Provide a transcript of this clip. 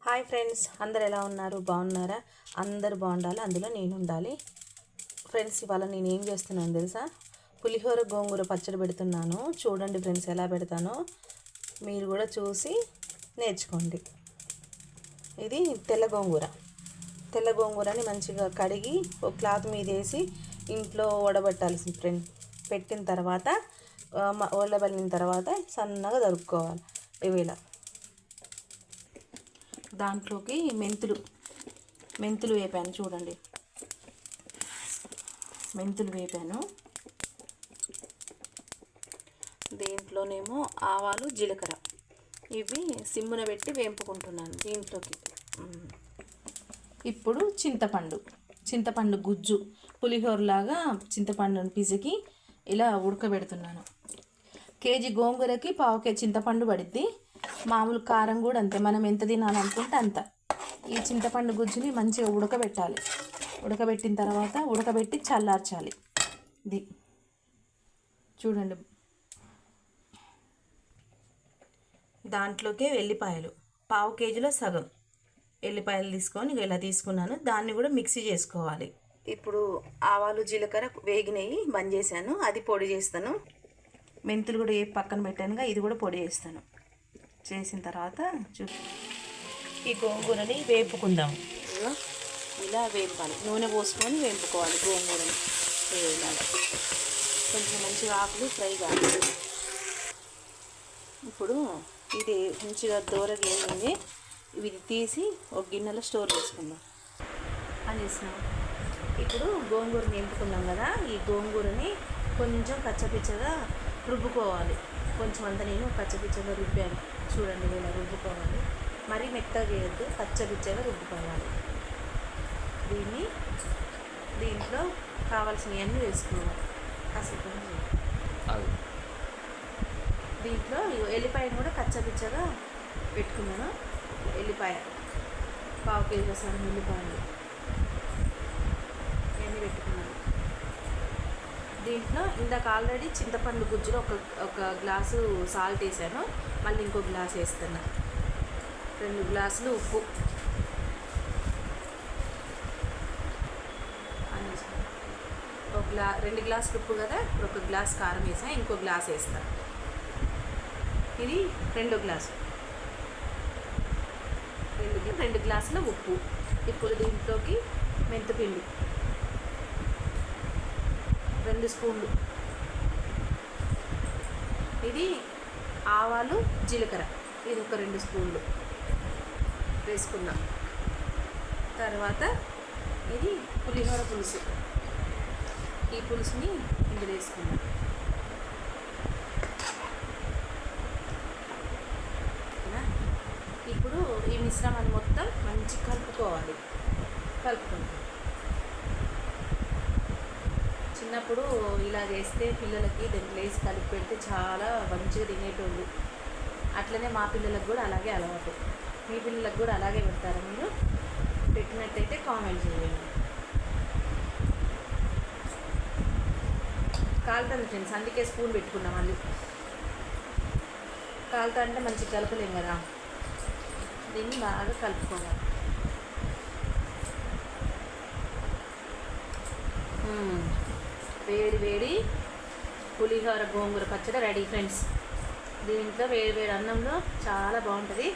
Hi friends, అందరు ఎలా ఉన్నారు? బాగున్నారా? అందరు బాగుండాలి, అందులో నేను ఉండాలి. ఫ్రెండ్స్, ఇవాళ నేను ఏం చేస్తున్నాను తెలుసా? పులిహోర గోంగూర పచ్చడి పెడుతున్నాను. చూడండి ఫ్రెండ్స్, ఎలా పెడతానో మీరు కూడా చూసి నేర్చుకోండి. ఇది తెల్ల గోంగూరని మంచిగా కడిగి ఒక క్లాత్ మీద వేసి ఇంట్లో వడబట్టాల్సింది ఫ్రెండ్. పెట్టిన తర్వాత వడబట్టిన తర్వాత సన్నగా దొరుకుకోవాలి. ఇవిలా దాంట్లోకి మెంతులు వేపాను. చూడండి, మెంతులు వేపాను. దీంట్లోనేమో ఆవాలు, జీలకర్ర ఇవి సిమ్మున పెట్టి వేంపుకుంటున్నాను దీంట్లోకి. ఇప్పుడు చింతపండు గుజ్జు, పులిహోరలాగా చింతపండుని పిసికి ఇలా ఉడకబెడుతున్నాను. కేజీ గోంగూరకి పావు కేజీ చింతపండు పడుద్ది. మామూలు కారం కూడా అంతే, మనం ఎంత తినాలనుకుంటే అంత. ఈ చింతపండు గుజ్జుని మంచిగా ఉడకబెట్టాలి. ఉడకబెట్టిన తర్వాత ఉడకబెట్టి చల్లార్చాలి. ఇది చూడండి. దాంట్లోకే వెల్లిపాయలు పావు కేజీలో సగం ఎల్లిపాయలు తీసుకొని ఇలా తీసుకున్నాను. దాన్ని కూడా మిక్సీ చేసుకోవాలి. ఇప్పుడు ఆవాలు, జీలకర్ర వేగినవి బంద్ చేశాను. అది పొడి చేస్తాను. మెంతులు కూడా ఏ పక్కన పెట్టానుగా, ఇది కూడా పొడి చేస్తాను. చేసిన తర్వాత ఈ గోంగూరని వేపుకుందాం. ఇలా వేపాలి, నూనె పోసుకొని వేపుకోవాలి గోంగూరని. కొంచెం మంచిగా ఆకులు ఫ్రై కావాలి. ఇప్పుడు ఇది మంచిగా దూరగా వేయింది. ఇది తీసి ఒక గిన్నెలో స్టోర్ చేసుకుందాం అనేసినాం. ఇప్పుడు గోంగూరని వేపుకున్నాం కదా, ఈ గోంగూరని కొంచెం కచ్చపిచ్చగా రుబ్బుకోవాలి. కొంచెం అంతా నేను కచ్చపిచ్చగా రుబ్బాను. చూడండి, ఇలా రుబ్బుకోవాలి. మరీ మెత్తగా వేయద్దు, కచ్చపిచ్చగా రుబ్బుకోవాలి. దీంట్లో కావాల్సినవన్నీ వేసుకోవాలి. కాసేపు దీంట్లో ఎల్లిపాయను కూడా కచ్చపిచ్చగా పెట్టుకున్నాను. ఎల్లిపాయ పావు కేజీ సగం ఎల్లిపాయలు ఇవన్నీ పెట్టుకున్నాను. దీంట్లో ఇందాక ఆల్రెడీ చింతపండు గుజ్జులో ఒక గ్లాసు సాల్ట్ వేసాను. మళ్ళీ ఇంకో గ్లాస్ వేస్తున్నా. 2 గ్లాసులు ఉప్పు అనేసి 2 గ్లాసులు ఉప్పు కదా, ఇప్పుడు 1 గ్లాస్ కారం వేసా, ఇంకో గ్లాస్ వేస్తా. ఇది 2 గ్లాసు, 2 గ్లాసుల ఉప్పు. ఇప్పుడు దీంట్లోకి మెంతిపిండి 2 స్పూన్లు. ఇది ఆవాలు, జీలకర్ర ఇది ఒక 2 స్పూన్లు వేసుకున్నాం. తర్వాత ఇది పులిహోర పులుసు, ఈ పులుసుని ఇందులో వేసుకున్నాం. ఇప్పుడు ఈ మిశ్రమాన్ని మొత్తం మంచిగా కలుపుకోవాలి. చిన్నప్పుడు ఇలా చేస్తే పిల్లలకి దాంట్లో వేసి కలిపి పెడితే చాలా మంచిగా తినేటోళ్ళు. అట్లనే మా పిల్లలకు కూడా అలాగే అలవాటు. మీ పిల్లలకు కూడా అలాగే పెడతారా? మీరు పెట్టినట్టయితే కామెంట్ చేయండి. కాలుతుంది ఫ్రెండ్స్, అందుకే స్పూన్ పెట్టుకున్నాం. మళ్ళీ కాలుతా అంటే మంచిగా కలపలేం కదా, దీన్ని బాగా కలుపుకోవాలి. వేడి పులిహోర గోంగూర పచ్చడి రెడీ ఫ్రెండ్స్. దీంట్లో వేడి అన్నంలో చాలా బాగుంటుంది.